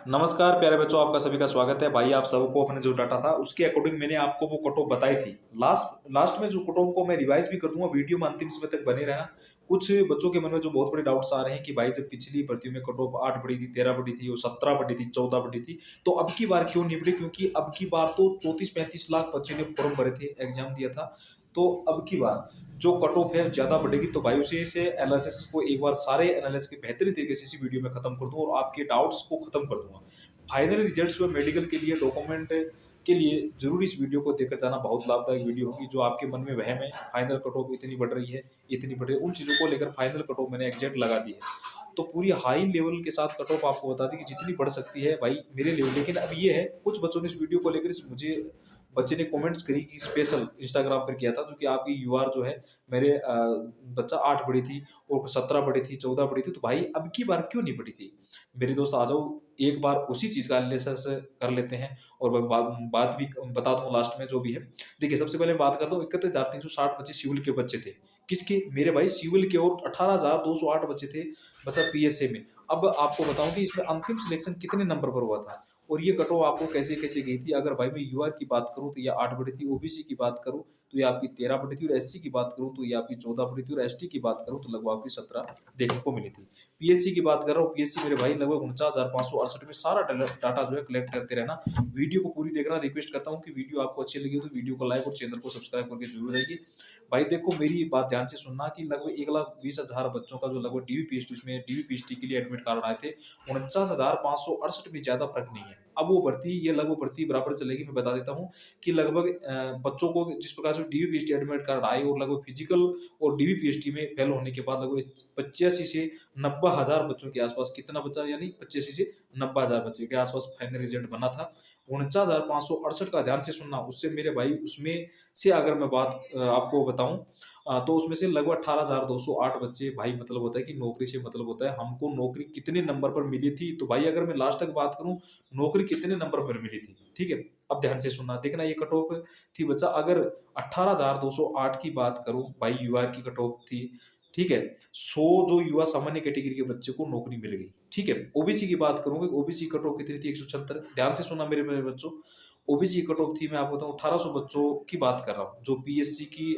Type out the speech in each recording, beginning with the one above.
नमस्कार प्यारे बच्चों, आपका सभी का स्वागत है। भाई आप सबको अपने जो डाटा था उसके अकॉर्डिंग मैंने आपको वो कट ऑफ बताई थी। लास्ट लास्ट में जो कट ऑफ को मैं रिवाइज भी कर दूंगा, वीडियो में अंतिम समय तक बने रहना। कुछ बच्चों के मन में जो बहुत बड़े डाउट्स आ रहे हैं कि भाई जब पिछली भर्तियों में कट ऑफ 8 बढ़ी थी, 13 बढ़ी थी और 17 बढ़ी थी, 14 बढ़ी थी, तो अब की बार क्यों नहीं बढ़ी? क्योंकि अब की बार तो 34-35 लाख बच्चे ने फॉर्म भरे थे, एग्जाम दिया था। तो अब की बार जो कट ऑफ है ज्यादा बढ़ेगी, तो भाई उसी से एनालिसिस को एक बार सारे एनालिसिस के बेहतरीन तरीके से इसी वीडियो में खत्म कर दूं और आपके डाउट्स को खत्म कर दूंगा। फाइनल रिजल्ट्स व मेडिकल के लिए डॉक्यूमेंट के लिए जरूर इस वीडियो को देखकर जाना। बहुत लाभदायक वीडियो होगी। जो आपके मन में वहम है फाइनल कट ऑफ इतनी बढ़ रही है, इतनी बढ़ रही है, उन चीज़ों को लेकर फाइनल कट ऑफ मैंने एग्जैक्ट लगा दी है। तो पूरी हाई लेवल के साथ कट ऑफ आपको बता दी कि जितनी बढ़ सकती है भाई मेरे लेवल। लेकिन अब ये है, कुछ बच्चों ने इस वीडियो को लेकर मुझे बच्चे ने कमेंट्स करी कि स्पेशल इंस्टाग्राम पर किया था, जो कि आपकी यूआर जो है मेरे बच्चा 8 बढ़ी थी और 17 बढ़ी थी, 14 बढ़ी थी, तो भाई अब की बार क्यों नहीं बढ़ी थी? मेरे दोस्त आ जाओ, एक बार उसी चीज का एनालिसिस कर लेते हैं और मैं बात भी बता दूं लास्ट में जो भी है। देखिए, सबसे पहले बात करता हूँ, 31,360 बच्चे सिविल के बच्चे थे। किसके? मेरे भाई सिविल के। और 18,208 बच्चे थे बच्चा पीएसए में। अब आपको बताऊं कि इसमें अंतिम सिलेक्शन कितने नंबर पर हुआ था और ये कट ऑफ आपको कैसे कैसे गई थी। अगर भाई मैं यूआर की बात करूं तो ये 8 बढ़ी थी, ओबीसी की बात करूं तो ये आपकी 13 बढ़ी थी, और एससी की बात करूं तो ये आपकी 14 बढ़ी थी, और एसटी की बात करूं तो लगभग आपकी 17 देखने को मिली थी। पीएससी की बात कर रहा हूँ, पीएससी मेरे भाई लगभग 49,568 में सारा डाटा जो है कलेक्ट करते रहना। वीडियो को पूरी देखना। रिक्वेस्ट करता हूँ कि वीडियो आपको अच्छी लगी हो तो वीडियो को लाइक और चैनल को सब्सक्राइब करके जरूर जाइए। भाई देखो, मेरी बात ध्यान से सुनना कि लगभग 1,20,000 बच्चों का जो लगभग डीवीपीएसटी, उसमें डीवीपीएसटी के लिए एडमिट कार्ड आए थे, 49,568 में ज्यादा फर्क नहीं है। अब वो भर्ती, ये लगभग भर्ती बराबर चलेगी। मैं बता देता हूँ कि लगभग बच्चों को जिस प्रकार से डीवीपीएसटी एडमिट कार्ड आए और लगभग फिजिकल और डीवीपीएसटी में फेल होने के बाद लगभग 85 से 90,000 बच्चों के आसपास कितना बचा, यानी 85 से 90,000 बच्चे के आसपास फाइनल रिजल्ट बना था। 49,568 का ध्यान से सुनना। उससे मेरे भाई, उसमें से अगर मैं बात आपको बताऊं तो उसमें से लगभग 18,208 बच्चे, भाई मतलब होता है कि नौकरी से मतलब होता है हमको नौकरी कितने नंबर पर मिली थी। तो भाई अगर मैं लास्ट तक बात करूं, नौकरी कितने नंबर पर मिली थी, ठीक है? अब ध्यान से सुनना, देखना ये कट ऑफ थी बच्चा। अगर 18,208 की बात करूं भाई, यूआर की कट ऑफ थी, ठीक है। 100 जो युवा सामान्य कैटेगरी के बच्चे को नौकरी मिल गई, ठीक है। ओबीसी की बात करूंगा, ओबीसी कट ऑफ कितनी थी? 176। ध्यान से सुना मेरे बच्चों, ओबीसी की कट ऑफ थी, मैं आपको बताऊं 1,800 बच्चों की बात कर रहा हूँ जो पीएससी की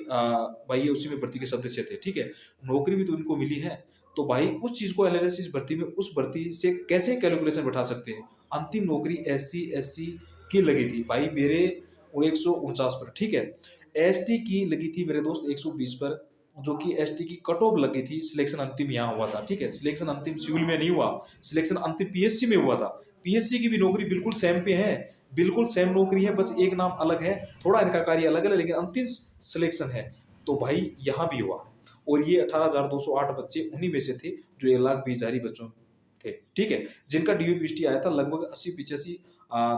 भाई उसी में भर्ती के सदस्य थे, ठीक है। नौकरी भी तो इनको मिली है। तो भाई उस चीज को एनालिसिस भर्ती में, उस भर्ती से कैसे कैलकुलेशन बैठा सकते हैं? अंतिम नौकरी एससी की लगी थी भाई मेरे 149 पर, ठीक है। एसटी की लगी थी मेरे दोस्त 120 पर, जो कि एसटी की कट ऑफ लगी थी। सिलेक्शन अंतिम यहाँ हुआ था, ठीक है। सिलेक्शन अंतिम सिविल में नहीं हुआ, सिलेक्शन अंतिम पीएससी में हुआ था। पीएससी की भी नौकरी बिल्कुल सेम पे है, बिल्कुल सेम नौकरी है, बस एक नाम अलग है, थोड़ा इनका कार्य अलग है, लेकिन अंतिम सिलेक्शन है। तो भाई यहाँ भी हुआ। और ये 18,208 बच्चे उन्हीं में से थे जो 1,20,000 बच्चों थे, ठीक है, जिनका डीवीपीएसटी आया था। लगभग 80-85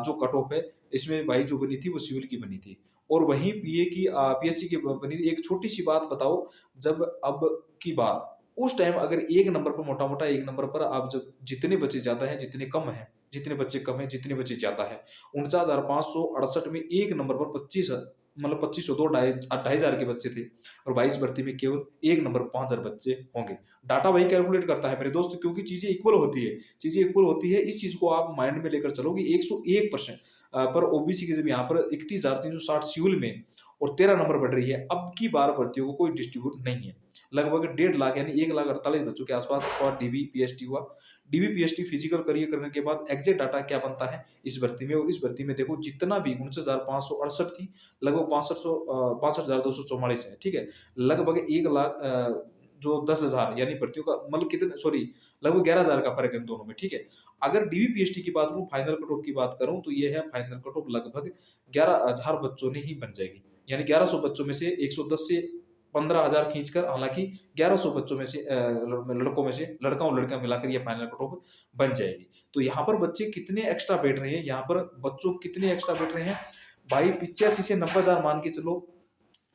जो कट ऑफ है इसमें भाई जो बनी थी वो सिविल की बनी थी। और वहीं पीए की पीएससी की बनी थी। एक छोटी सी बात बताओ, जब अब की बार उस टाइम अगर एक नंबर पर, मोटा मोटा एक नंबर पर, आप जब जितने बच्चे ज्यादा हैं जितने कम हैं, जितने बच्चे कम हैं जितने बच्चे ज्यादा हैं, 49,568 में एक नंबर पर 25, मतलब 2502 2,500 के बच्चे थे। और 22 भर्ती में केवल एक नंबर 5,000 बच्चे होंगे। डाटा वही कैलकुलेट करता है मेरे दोस्त, क्योंकि चीजें इक्वल होती है, चीजें इक्वल होती है। इस चीज को आप माइंड में लेकर चलोगे। 101% पर ओबीसी के जब यहाँ पर 31,360 सिविल में और 13 नंबर बढ़ रही है, अब की बार भर्तियों को कोई डिस्ट्रीब्यूट नहीं है। लगभग 1.5 लाख यानी 1,48,000 बच्चों के आसपास और डीबीपीएसटी हुआ। डीबीपीएसटी फिजिकल करियर करने के बाद एग्जैक्ट डाटा क्या बनता है इस भर्ती में? और इस भर्ती में देखो, जितना भी 49,568 थी, लगभग 65,244 है, ठीक है। लगभग 1 लाख जो 10,000 यानी भर्तियों का मतलब कितने, सॉरी, लगभग 11,000 का फर्क है इन दोनों में, ठीक है। अगर डीवीपीएसटी की बात करूं, फाइनल कट ऑफ की बात करूं, तो ये है फाइनल कट ऑफ लगभग 11,000 बच्चों ने ही बन जाएगी। यानी 1100 बच्चों में से 110 से 15,000 खींचकर, हालांकि 1100 बच्चों में से लड़कों में से, लड़का और लड़का मिलाकर ये फाइनल कट ऑफ बन जाएगी। तो यहाँ पर बच्चे कितने एक्स्ट्रा बैठ रहे हैं, यहाँ पर बच्चों कितने एक्स्ट्रा बैठ रहे हैं भाई? 85 से 90,000 मान के चलो,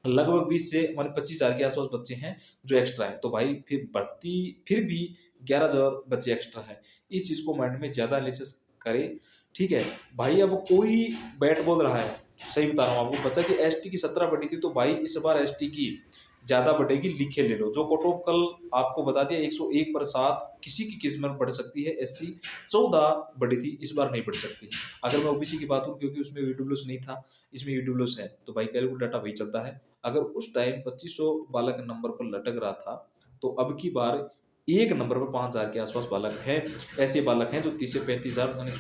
लगभग 20 से मान 25,000 के आसपास बच्चे हैं जो एक्स्ट्रा है। तो भाई फिर भर्ती फिर भी 11,000 बच्चे एक्स्ट्रा है। इस चीज को माइंड में ज्यादा एनालिसिस करे, ठीक है भाई। अब कोई बैट बोल रहा है, सही बता रहा हूँ आपको, बच्चा की एसटी की 17 बढ़ी थी, तो भाई इस बार एसटी की ज़्यादा बढ़ेगी, लिखे ले लो। जो कट ऑफ कल आपको बता दिया 101 पर 7 किसी की किस्मत बढ़ सकती है, एससी 14 बढ़ी थी, इस बार नहीं बढ़ सकती। अगर मैं ओबीसी की बात करूँ, क्योंकि उसमें ईडब्ल्यूएस नहीं था, इसमें ईडब्ल्यूएस है, तो भाई कैलकुलेट डाटा वही चलता है। अगर उस टाइम 2500 बालक नंबर पर लटक रहा था, तो अब की बार एक नंबर पर 5000 के आसपास बालक हैं। ऐसे बालक हैं जो 30 से 35,000 यानी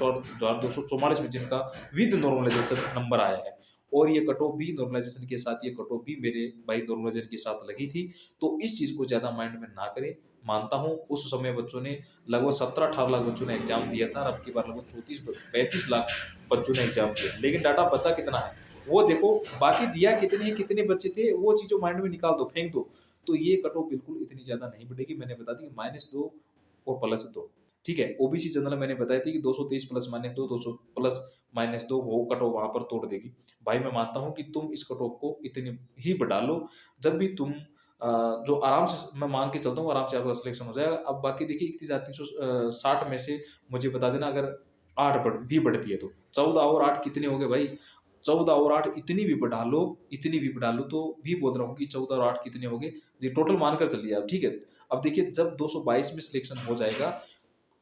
244 में जिनका विद नॉर्मलाइजेशन नंबर आया है। और ये कट ऑफ भी नॉर्मलाइजेशन के साथ, ये कट ऑफ भी मेरे भाई नॉर्मलाइजेशन के साथ लगी थी। तो इस चीज़ को ज़्यादा माइंड में ना करें। मानता हूँ उस समय बच्चों ने लगभग 17-18 लाख बच्चों ने एग्जाम दिया था, और अब की बार लगभग 34-35 लाख बच्चों ने एग्जाम दिया। लेकिन डाटा बचा कितना है वो देखो, बाकी दिया कितने, कितने बच्चे थे, वो चीज़ों माइंड में निकाल दो, फेंक दो। तो ये कट ऑफ बिल्कुल इतनी ज़्यादा नहीं बढ़ेगी। मैंने बता दी -2 और +2, ठीक है। ओबीसी जनरल मैंने बताई थी कि 223 प्लस -2, 200 प्लस -2, वो कट ऑफ वहाँ पर तोड़ देगी। भाई मैं मानता हूँ कि तुम इस कट ऑफ को इतनी ही बढ़ा लो, जब भी तुम जो आराम से, मैं मान के चलता हूँ आराम से आपका सिलेक्शन हो जाएगा। अब बाकी देखिए 31,360 में से मुझे बता देना, अगर 8 भी बढ़ती है तो 14 और 8 कितने हो गए भाई? 14 और 8 इतनी भी बढ़ा लो, इतनी भी बढ़ा लो, तो भी बोल रहा हूँ कि 14 और 8 कितने हो गए, ये टोटल मानकर चलिए आप, ठीक है। अब देखिए जब 222 में सिलेक्शन हो जाएगा,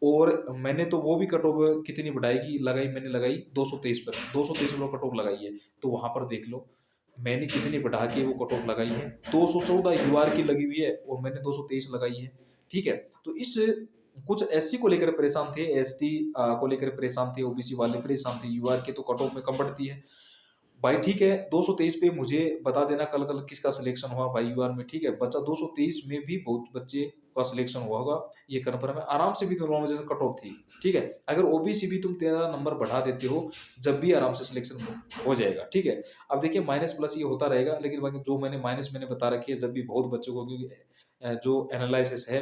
और मैंने तो वो भी कट ऑफ कितनी बढ़ाई लगाई, मैंने लगाई 223 पर, 223 पर कट ऑफ लगाई है। तो वहां पर देख लो मैंने कितनी बढ़ा के वो कट ऑफ लगाई है, 214 यूआर की लगी हुई है, और मैंने 223 लगाई है, ठीक है। तो इस कुछ एससी को लेकर परेशान थे, एसटी को लेकर परेशान थे, ओबीसी वाले परेशान थे, यूआर के तो कट ऑफ में कम बढ़ती है। भाई ठीक है, 223 पे मुझे बता देना कल कल किसका सिलेक्शन हुआ भाई यूआर में, ठीक है। बच्चा 223 में भी बहुत बच्चे का सिलेक्शन हुआ होगा, ये कन्फर्म है। आराम से भी नॉर्मलाइजेशन कट ऑफ थी, ठीक है। अगर ओबीसी भी तुम 13 नंबर बढ़ा देते हो, जब भी आराम से सिलेक्शन हो जाएगा, ठीक है। अब देखिए माइनस प्लस ये होता रहेगा, लेकिन बाकी जो मैंने माइनस मैंने बता रखी है, जब भी बहुत बच्चों को, क्योंकि जो एनालिसिस है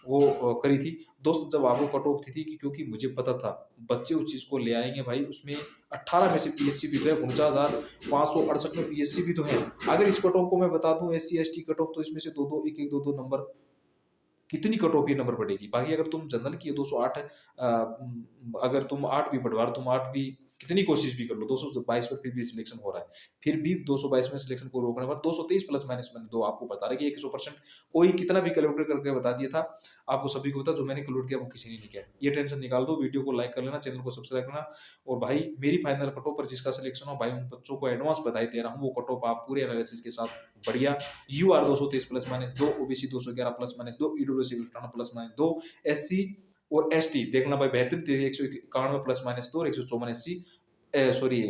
वो करी थी दोस्त, जब आपको कट ऑफ थी कि, क्योंकि मुझे पता था बच्चे उस चीज़ को ले आएंगे भाई। उसमें 18 में से पीएससी भी तो है, 49,568 में पीएससी भी तो है। अगर इस कट ऑफ को मैं बता दूं एससी एसटी कट ऑफ, तो इसमें से दो दो एक एक दो दो नंबर कितनी कट ऑफ ये नंबर बढ़ेगी। बाकी अगर तुम जनरल की 208 अगर तुम 8 भी बढ़वा, तुम 8 भी कितनी कोशिश भी कर लो, 222 पर फिर भी सिलेक्शन हो रहा है, फिर भी 222 में सिलेक्शन को रोकने पर 223 प्लस माइनस मैंने दो आपको बता रहा है कि 100% कोई कितना भी कैलकुलेट करके बता दिया था आपको, सभी को बता, जो मैंने कैलकुलेट किया वो किसी ने नहीं किया। ये टेंशन निकाल दो, वीडियो को लाइक कर लेना, चैनल को सब्सक्राइब करना। और भाई मेरी फाइनल कट ऑफ पर जिसका सिलेक्शन हो भाई, उन बच्चों को एडवांस बधाई दे रहा हूँ। वो कट ऑफ आप पूरे एनालिसिस के साथ बढ़िया, UR 223 plus minus 2, OBC 211 plus minus 2, EWC 198 plus minus 2, SC और एसटी देखना भाई बेहतरीन थे, 191 प्लस माइनस 2 और 154 एससी, सॉरी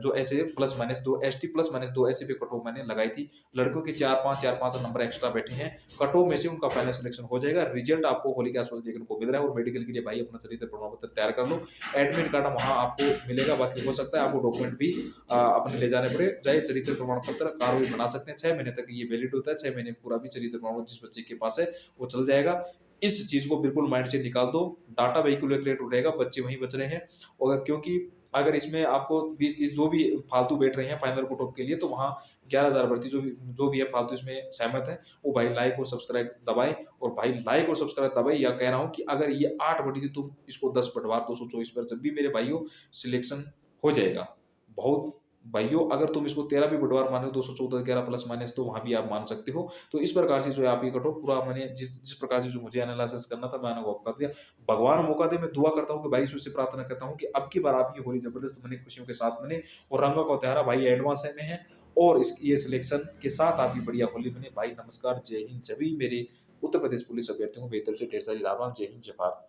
जो ऐसे plus minus 2 ST plus minus 2 ऐसे पे कट ऑफ मैंने लगाई थी। लड़कों के 4-5 नंबर एक्स्ट्रा बैठे हैं, कट ऑफ में से उनका फाइनल सिलेक्शन हो जाएगा। रिजल्ट आपको होली के आसपास देखने को मिल रहा है। और मेडिकल के लिए भाई अपना चरित्र प्रमाण पत्र तैयार कर लो, एडमिट कार्ड वहां आपको मिलेगा। बाकी हो सकता है आपको डॉक्यूमेंट भी अपने ले जाने पड़े, चाहे चरित्र प्रमाण पत्र कार्रवाई बना सकते हैं। 6 महीने तक ये वैलिड होता है, 6 महीने पूरा भी चरित्र प्रमाण जिस बच्चे के पास है वो चल जाएगा। इस चीज को बिल्कुल माइंड से निकाल दो, डाटा वही कैलकुलेट रहेगा, बच्चे वहीं बच रहे हैं। और क्योंकि अगर इसमें आपको 20-30 जो भी फालतू बैठ रहे हैं फाइनल कट ऑफ के लिए, तो वहाँ 11,000 भर्ती जो भी है फालतू इसमें सहमत है, वो भाई लाइक और सब्सक्राइब दबाएं। और भाई लाइक और सब्सक्राइब दबाएं, या कह रहा हूँ कि अगर ये 8 बढ़ी थी, तुम इसको 10 बढ़वा 224 पर, जब भी मेरे भाइयों सिलेक्शन हो जाएगा। बहुत भाइयों अगर तुम इसको 13 भी बढ़वार मानो, 214 11 प्लस माइनस, तो वहां भी आप मान सकते हो। तो इस प्रकार से जो है आपकी कट ऑफ पूरा मैंने जिस प्रकार से जो मुझे एनालिसिस करना था मैंने वो कर दिया। भगवान मौका दे, मैं दुआ करता हूँ कि भाई से प्रार्थना करता हूँ कि अब की बार आपकी होली जबरदस्त बने, खुशियों के साथ बने, और रंगों का त्योहार भाई एडवांस में है, और इस ये सिलेक्शन के साथ आपकी बढ़िया होली बने। भाई नमस्कार, जय हिंद। सभी मेरे उत्तर प्रदेश पुलिस अभ्यर्थियों को बेहतर से ढेर सारी राम राम, जय हिंद, जय भारत।